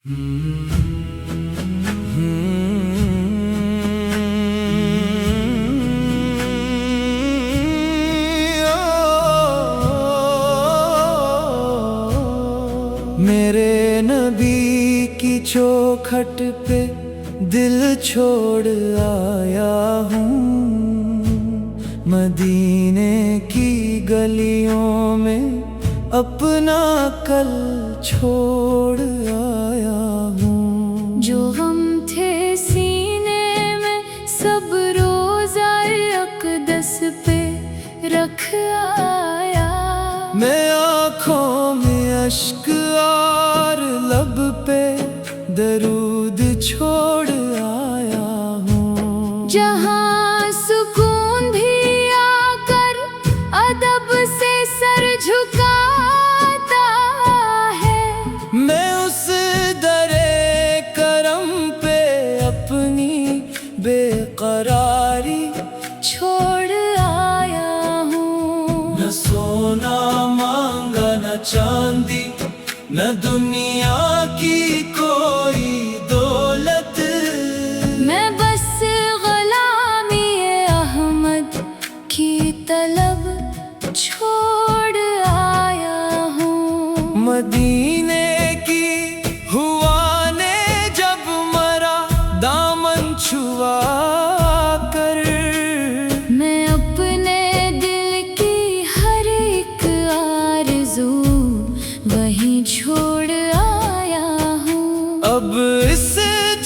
मेरे नबी की चौखट पे दिल छोड़ आया हूँ, मदीने की गलियों में अपना कल छोड़ आया हूँ। जो हम थे सीने में सब रोज़ाए अक़दस पे रख आया। मैं आँखों में अश्क और लब पे दरूद छोड़ आया हूँ। जहाँ सुकून भी आकर अदब से सर झुकाता है, मैं उस दरे करम पे अपनी बेकरारी छोड़ आया हूँ। न सोना मांगा न चांदी, न दुनिया की कोई दौलत। मैं बस ग़ुलामी अहमद की तलब छोड़ आया हूँ। मदीने की हुआ ने जब मरा दामन छुआ कर, मैं अपने दिल की हर एक आरज़ू वहीं छोड़ आया हूँ। अब इस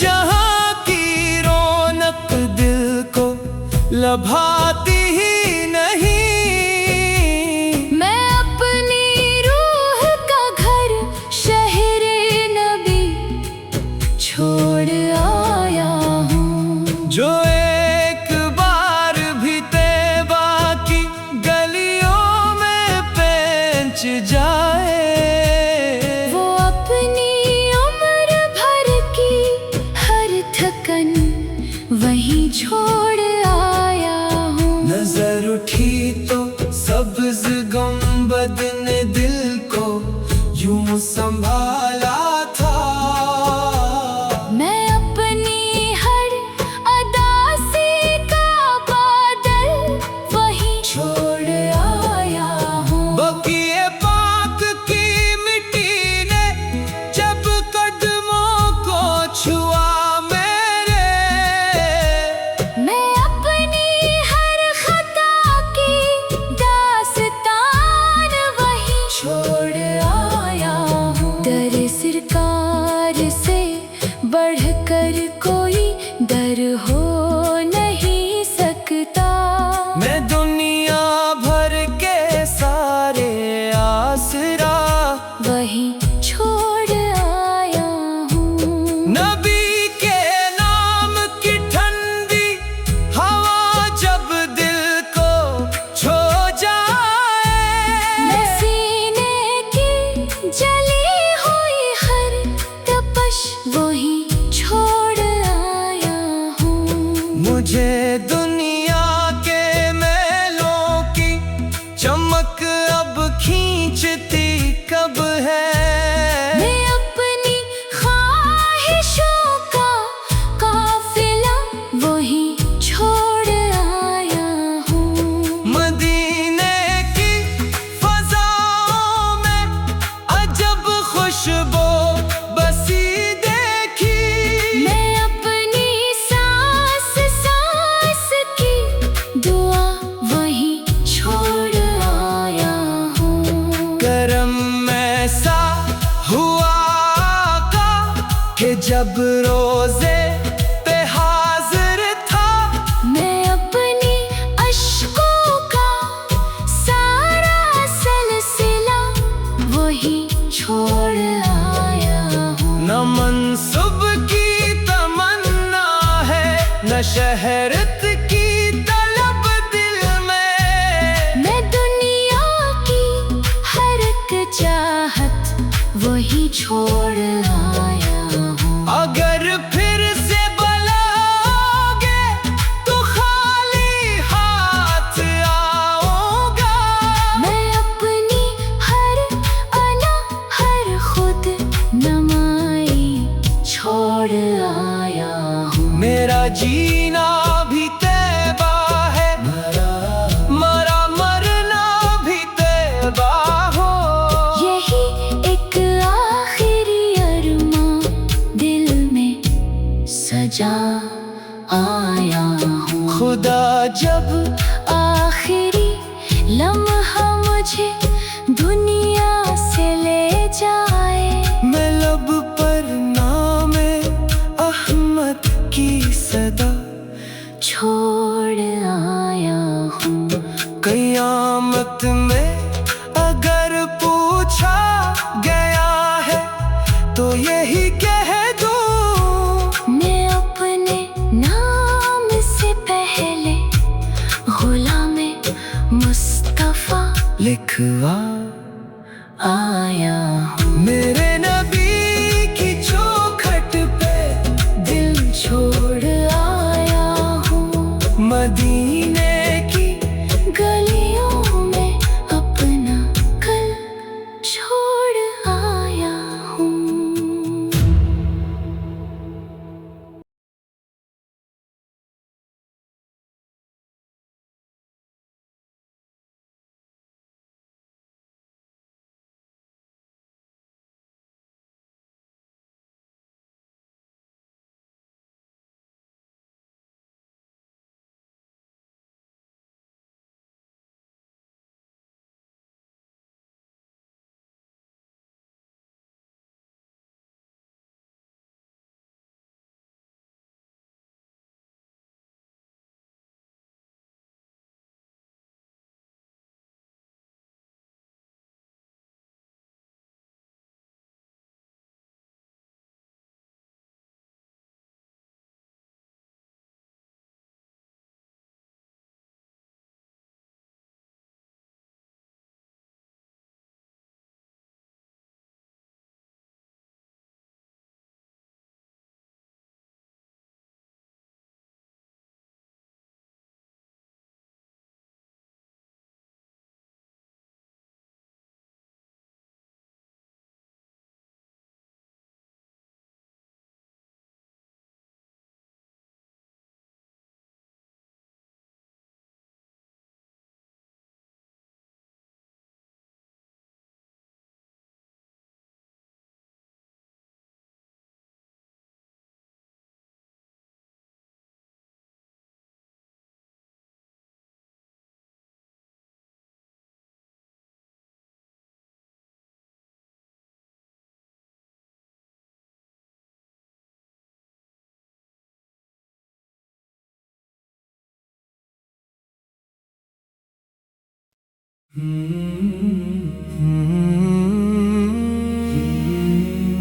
जहां की रौनक दिल को लभाती ही नहीं। मैं अपनी रूह का घर शहरे नबी छोड़ आया हूँ। जो एक बार भी तैबा की गलियों में पेंच जाए, वो अपनी उम्र भर की हर थकन वहीं छोड़ आया हूँ। नजर उठी तो सब्ज़ गुंबद ने दिल को यूं संभाला था। मैं अपनी हर अदा से का बादल वहीं छोड़ आया हूँ। बकिए पाक की मिट्टी ने जब कदमों को छुआ मेरे, मैं अपनी हर खता की दास्तान वहीं छोड़ आया हूँ। दर सरकार से बढ़कर कोई दर हो नहीं सकता। मैं दुनिया भर के सारे आसरा वहीं छोड़ आया हूँ। नबी के नाम की ठंडी हवा जब दिल को छू जाए, मैं सीने की जली हुई हर तपश वहीं छोड़ आया हूँ। मुझे दुनिया के मेलों की चमक अब खींचती कब है। मैं अपनी ख्वाहिशों का काफिला वहीं छोड़ आया हूँ। मदीने की फज़ाओं में अजब खुशबू बसी देखी, मैं अपनी सांस सांस की दुआ वहीं छोड़ आया हूँ। करम ऐसा हुआ का कि जब रोजे पे हाजिर था, मैं अपनी अश्कों का सारा सिलसिला वहीं छोड़ आया हूँ। न मनसब की तमन्ना है न शहरत की तलब दिल में। मैं दुनिया की हर एक चाहत वहीं छोड़ आया हूँ। अगर फिर से बुलाओगे तो खाली हाथ आऊंगा। मैं अपनी हर अना हर खुद नमाई छोड़ आया हूँ। मेरा जीना भी तैबा है, मरा मरना भी तैबा हो। यही एक आखिरी अरमां दिल में सजा आया हूँ। खुदा जब आखिरी लम्हा मुझे दुनिया से ले जाए, मैं लब पर नामे अहमद की सदा छोड़ आया हूँ। कयामत में अगर पूछा गया है तो यही कह दूं, मैं अपने नाम से पहले गुलामे मुस्तफा लिखवा आया हूँ। मेरे नबी की चौखट पे दिल छोड़ आया हूँ। मदीने की गलियों में अपना कल छोड़ आया हूँ।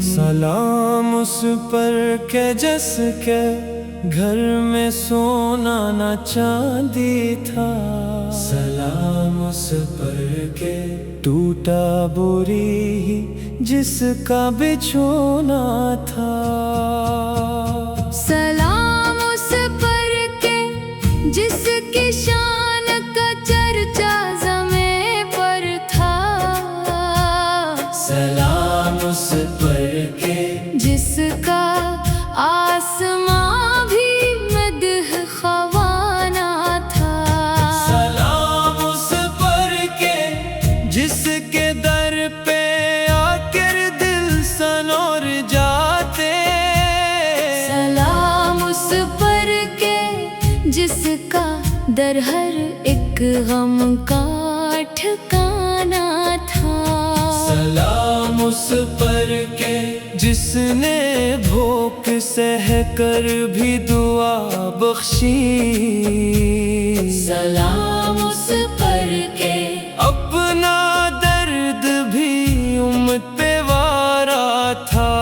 सलाम उस पर के जिसके घर में सोना न चांदी था। सलाम उस पर के टूटा बुरी ही जिसका बिछोना था। सलाम उस पर के जिसकी शान का चर्चा ज़मीं पर था। सलाम उस पर के जिसका आसमां भी मदह ख्वाना था। सलाम उस पर के जिसके दर पे आकर दिल सनोर जाते। सलाम उस पर के जिसका दर हर एक गम का ठिकाना था। सलाम उस पर के जिसने भूख सह कर भी दुआ बख्शी। सलाम उस पर के अपना दर्द भी उम्मत पे वारा था।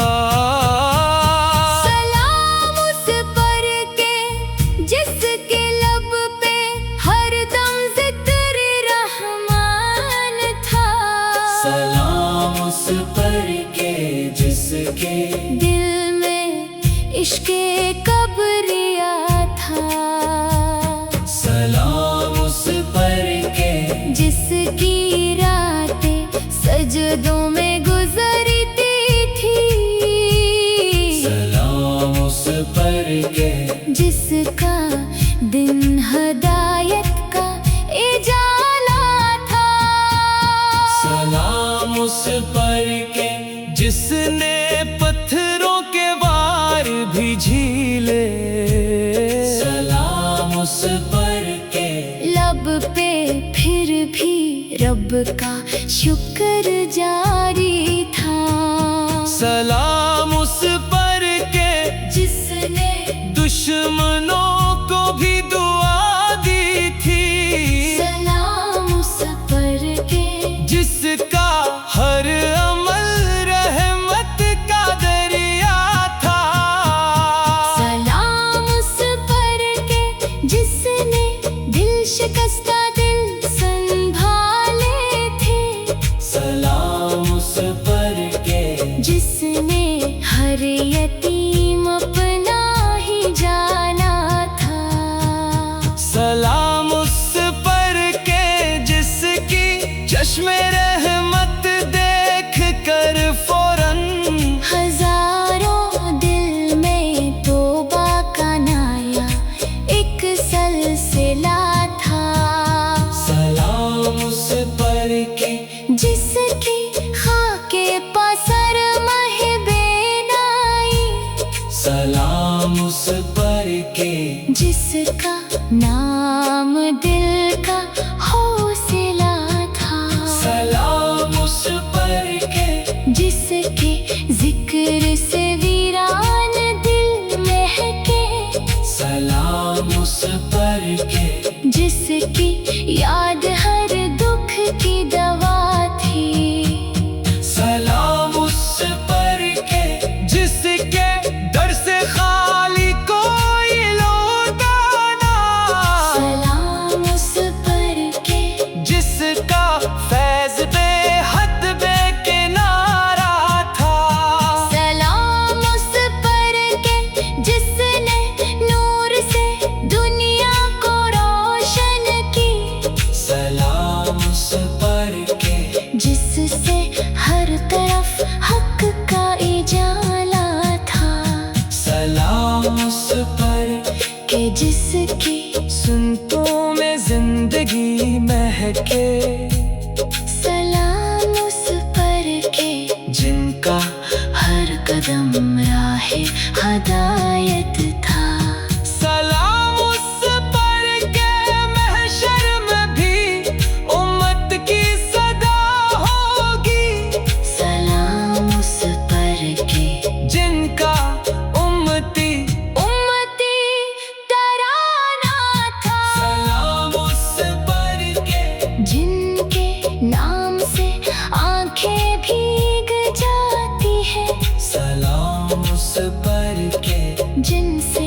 सलाम उस पर के जिसके लब पे हर दम जिक्र रहमान था। सलाम उस पर के जिसके दिल में इश्क़े कब्रिया था। सलाम उस पर के जिसकी रातें सजदों में गुजरती थी। सलाम पर के जिसका दिन हदायत का इजाला था। सलाम उस पर के जिसने पत्थरों के वार भी झीले। सलाम उस पर के लब पे फिर भी रब का शुक्र जारी था। सलाम उस पर के जिसने दुश्मनों को भी दुआ दी थी। सलाम उस पर के जिसका हर अमल रहमत का दरिया था। सलाम उस पर के जिसने दिल शिकस्ता दिल संभाले थे। सलाम उस पर के जिसने हर यतीम अपना ही जाना था। सलाम उस पर के जिसकी चश्मे रहमत देख कर फौरन हजारों दिल में तौबा का नाया एक सलसिला था। सलाम उस पर के जिसकी खाके पसर महबेनाई। सलाम उस पर के जिसका नाम दिल का हौसला था। सलाम उस पर के जिसके जिक्र से वीरान दिल महके। सलाम उस पर के जिसकी याद हर दुख की दवा थी। सलाम उस पर के जिसके डर से खाली कोई लौटा ना। सलाम उस पर के जिसका फैज बेहद बेकिनारा था। सलाम उस पर के जिसने नूर से दुनिया को रोशन की। सलाम उस पर के जिससे हर तरफ हक का इजाला था। सलाम उस पर के जिसकी सुनतों में जिंदगी महके। सलाम उस पर के जिनका हर कदम राहे हदायत था। सलाम उस पर के महशर में भी उम्मत की सदा होगी। सलाम उस पर के जिनका उम्मती तराना था। सलाम उस पर के जिनके नाम से आंखें भीग जाती है। सलाम उस पर के जिनसे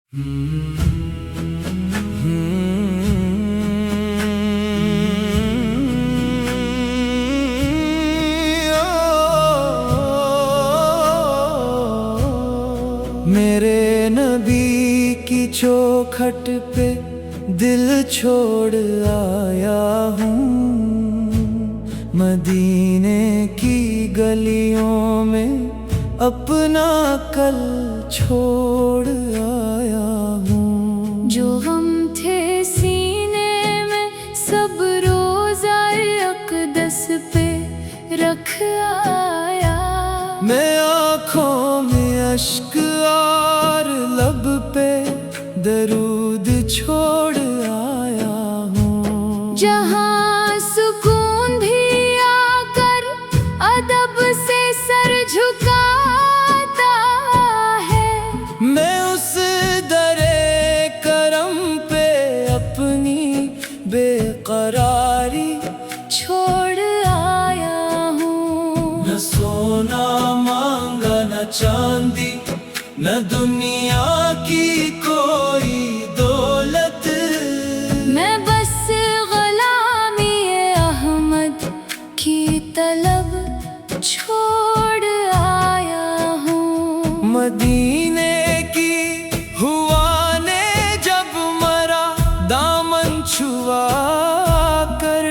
मेरे नबी की चौखट पे दिल छोड़ आया हूँ, मदीने की गलियों में अपना कल छोड़ आया हूँ। जो हम थे सीने में सब रोज़ा अक़दस पे रख आया। मैं आँखों में अश्क और लब पे दरूद छोड़ आया हूँ। जहाँ सुकून भी आकर अदब से सर झुकाता है, मैं उस दरे करम पे अपनी बेकरारी छोड़ आया हूँ। न सोना मांगा न चांदी, न दुनिया की कोई दौलत। मैं बस ग़ुलामी अहमद की तलब छोड़ आया हूँ। मदीने की हुआ ने जब मरा दामन छुआ कर,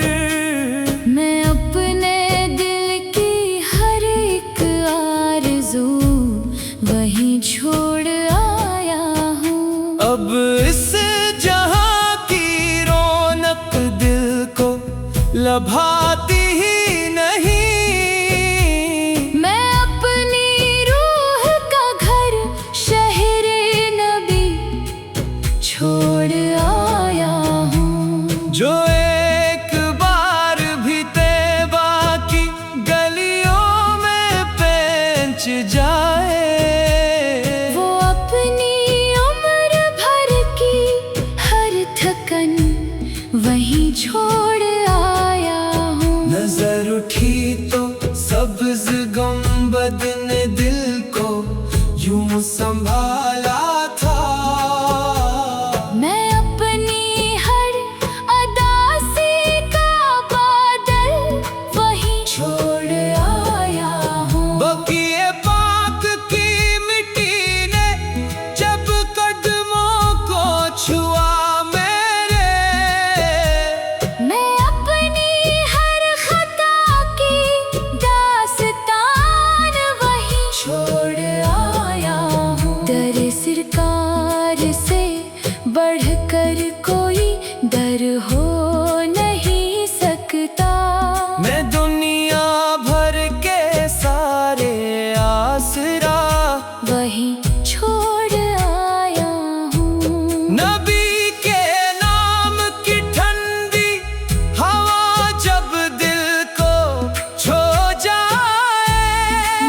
मैं अपने दिल की हर एक आरज़ू वहीं छोड़ आया हूँ। अब इस जहां की रौनक दिल को लभाती ही नहीं। मैं अपनी रूह का घर शहरे नबी छोड़ आया हूँ। जो एक बार भी तैबा की गलियों में पेंच जाए, वो अपनी उम्र भर की हर थकन वहीं छोड़ आया हूँ। नजर उठी तो सब्ज गुंबद ने दिल को यूं संभाला था। मैं अपनी हर अदा से का बादल वहीं छोड़ आया हूँ। बकिए पाक की मिट्टी ने जब कदमों को छुआ मेरे, मैं अपनी हर खता की दास्तान वहीं छोड़ आया हूँ। दर सरकार से बढ़कर कोई दर हो नहीं सकता। मैं दुनिया भर के सारे आसरा वहीं छोड़ आया हूँ। नबी के नाम की ठंडी हवा जब दिल को छू जाए,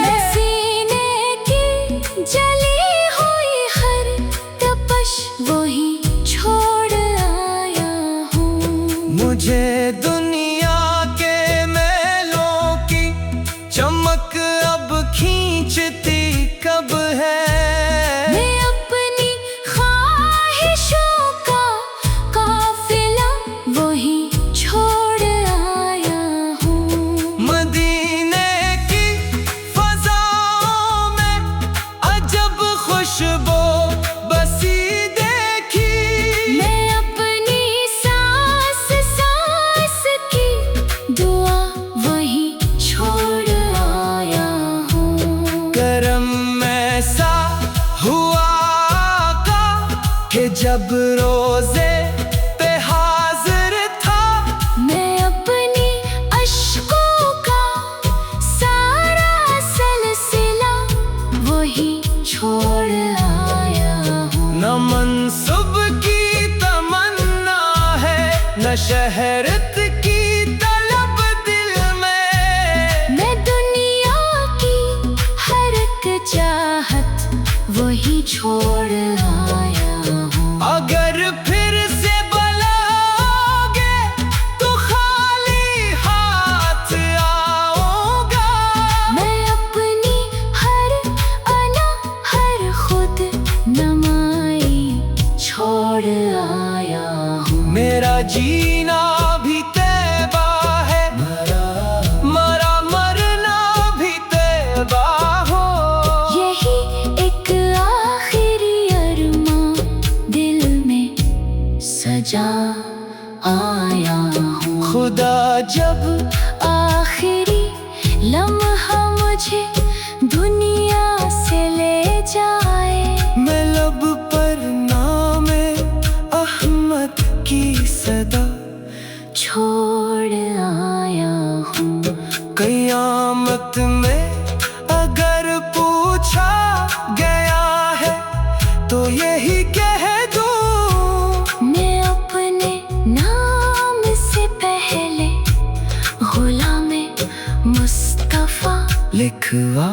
मैं सीने की जली हुई हर तपश वहीं छोड़ आया हूँ। मुझे दुनिया के मेलों की चमक अब खींचती कब है। मैं अपनी ख्वाहिशों का काफिला वहीं छोड़ आया हूँ। मदीने की फज़ाओं में अजब खुशबू बसी देखी, मैं अपनी सांस सांस की दुआ वहीं छोड़ आया हूँ। करम ऐसा हुआ का कि जब रोजे पे हाजिर था, मैं अपनी अश्कों का सारा सिलसिला वहीं छोड़ आया हूँ। न मनसब की तमन्ना है न शहरत की तलब दिल में। मैं दुनिया की हर एक चाहत वहीं छोड़ आया हूँ। अगर फिर से बुलाओगे तो खाली हाथ आऊंगा। मैं अपनी हर अना हर खुद नमाई जब आखिरी लम्हा मुझे दुनिया से ले जाए, मैं लब पर नामे अहमद की सदा छोड़ आया हूँ। कयामत में अगर पूछा गया है तो यही कह दूं, मैं अपने नाम से पहले गुलामे मुस्तफा लिखवा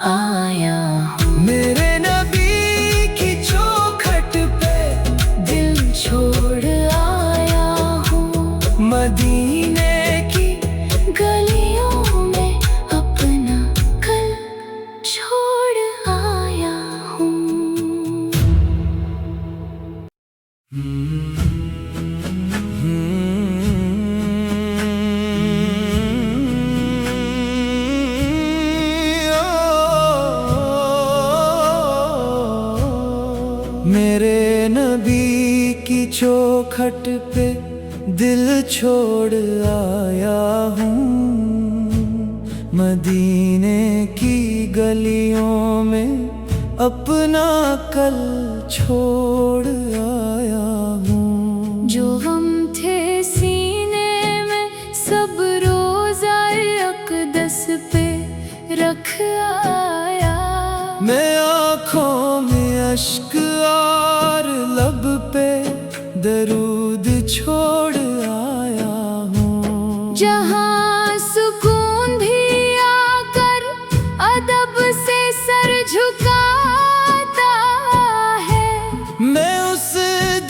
आया हूँ। मेरे नबी की चौखट पे दिल छोड़ आया हूँ, मदीने की गलियों में अपना कल छोड़ आया हूँ। मेरे नबी की चौखट पे दिल छोड़ आया हूँ, मदीने की गलियों में अपना कल छोड़ आया हूँ। जो गम थे सीने में सब रोज़ा अक़दस पे रख आया, मैं आँखों में अश्क और लब पे दरूद छोड़ आया हूँ। जहाँ सुकून भी आकर अदब से सर झुकाता है, मैं उस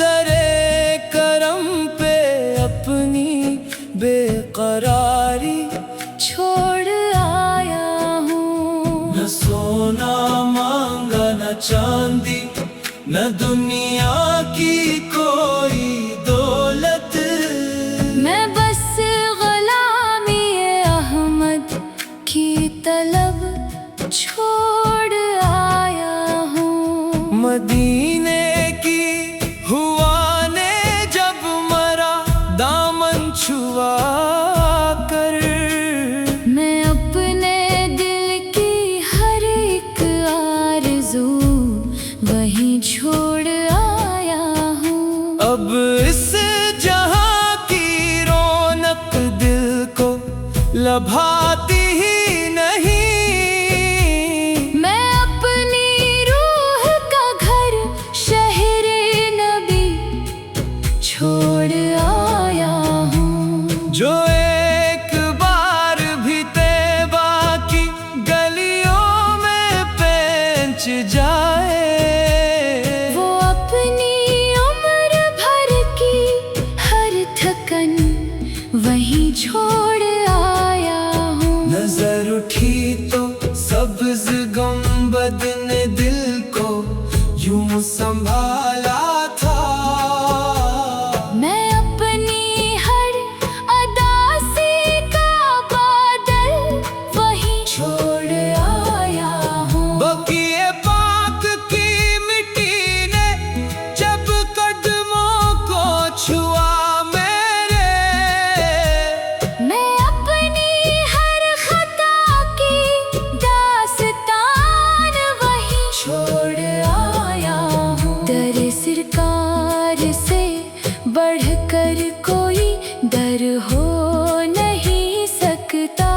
दरे करम पे अपनी बेकरारी छोड़ आया हूँ। न सोना मांगा न चांदी, न दुनिया की कोई दौलत, मैं बस गुलामी अहमद की तलब छोड़ आया हूँ। मदीने की हुआ ने जब मरा दामन छुआ कर, मैं अपने दिल की हर एक आरज़ू वहीं छोड़ आया हूँ। अब इस जहां की रौनक दिल को लभाती ही नहीं, मैं अपनी रूह का घर शहरे नबी छोड़ आया हूँ। जो एक बार भी तैबा की गलियों में पेंच जाए, वो अपनी उम्र भर की हर थकन वहीं छोड़ आया हूँ। नजर उठी तो सब्ज गुंबद ने दिल को यूं संभाला था, मैं अपनी हर अदा से का बादल वहीं छोड़ आया हूँ। बकिए पाक की मिट्टी ने जब कदमों को छुआ मेरे, मैं अपनी हर खता की दास्तान वहीं छोड़ आया हूँ। दर सरकार से बढ़कर कोई दर हो नहीं सकता,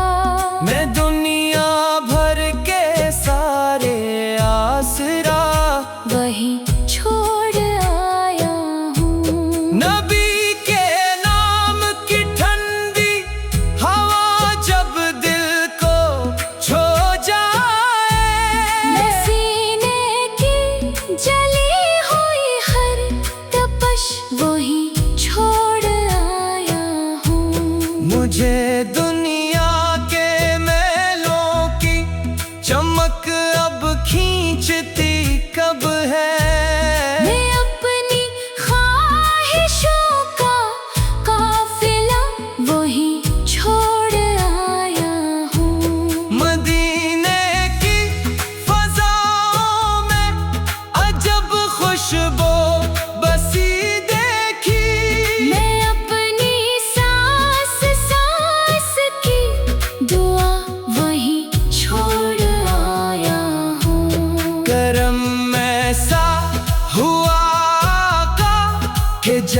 मैं दुनिया भर के सारे आसरा वहीं छोड़ आया हूँ। नबी के नाम की ठंडी हवा जब दिल को छो जाए, मैं सीने की जली हुई हर तपश वहीं छोड़ आया हूँ। मुझे दुनिया के मैं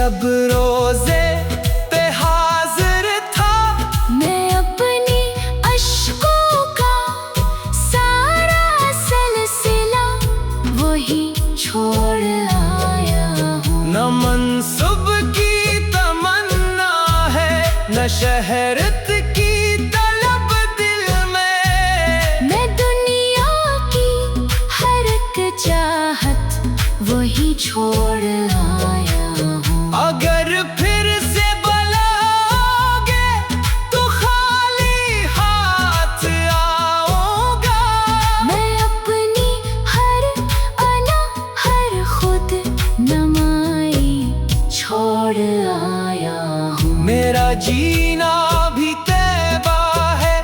जब रोजे पे हाजिर था, मैं अपनी अश्कों का सारा सिलसिला वही छोड़ आया हूँ। न मनसब की तमन्ना है, न शहरत की तलब दिल में। मैं दुनिया की हर एक चाहत वही छोड़ आया हूँ। अगर फिर से बुलाओगे तो खाली हाथ आऊंगा। मैं अपनी हर अना हर खुद नमाई छोड़ आया हूँ। मेरा जीना भी तैबा है,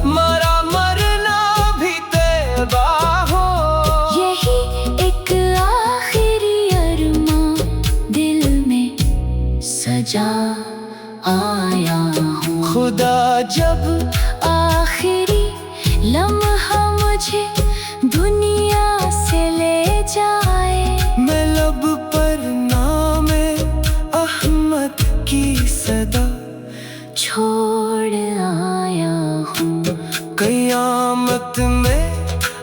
मरा मरना भी तैबा हो। यही एक आखिरी अरमां दिल में सजा आया हूँ। खुदा जब आखिरी लम्हा मुझे दुनिया से ले जाए, मैं लब पर नामे अहमद की सदा छोड़ आया हूँ। क़यामत में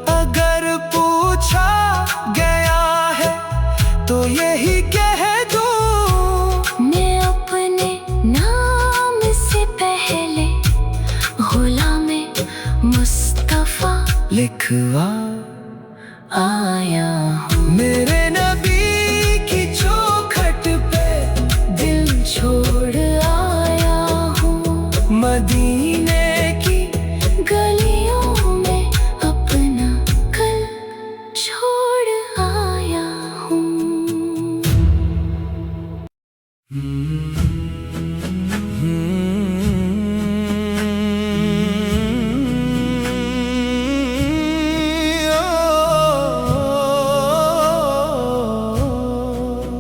अगर पूछा गया है तो यही कह दूं, मैं अपने नाम से पहले गुलामे मुस्तफा लिखवा आया हूँ। मेरे नबी की चौखट पे दिल छोड़ आया हूँ। मदीने की गलियों में अपना कल छोड़ आया हूँ।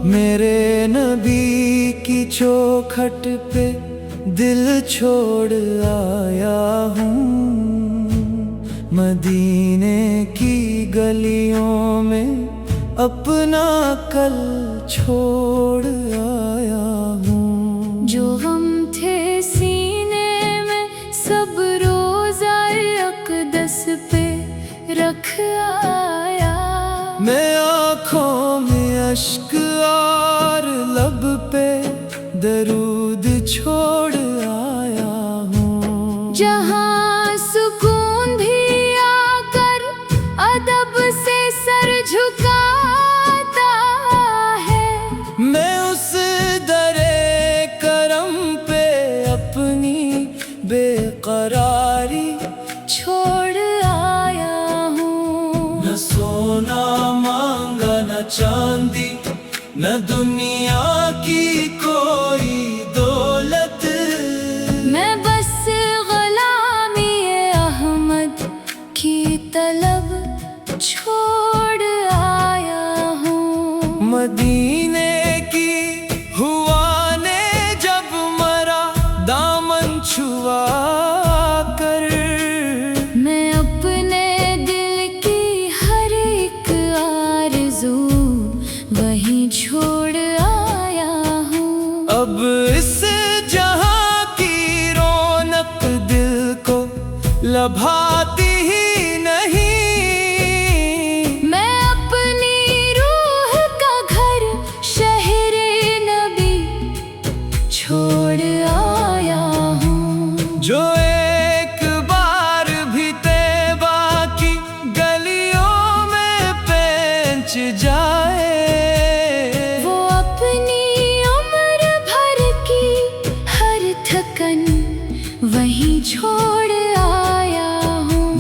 मेरे नबी की चौखट पे दिल छोड़ आया हूँ। मदीने की गलियों में अपना कल छोड़ आया हूँ। जो गम थे सीने में सब रोज़ा अक़दस पे रख आया। मैं आँखों में अश्क और लब पे दरूद छोड़ आया हूँ। जहाँ सुकून भी आकर अदब से सर झुकाता है, मैं उस दरे करम पे अपनी बेकरारी छोड़ आया हूँ। न सोना मांगा न चांदी, न दुनिया की कोई दौलत। मैं बस गुलामी अहमद की तलब छोड़ आया हूँ। मदीने की हुआ ने जब मरा दामन छुआ कर, मैं अपने दिल की हर एक आरज़ू वहीं छोड़ आया हूँ। अब इस जहां की रौनक दिल को लभाती ही नहीं। मैं अपनी रूह का घर शहरे नबी छोड़ आया हूँ। जो एक बार भी तैबा की गलियों में पेंच जाए, वो अपनी उम्र भर की हर थकन वहीं छोड़ आया हूँ।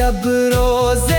जब रोज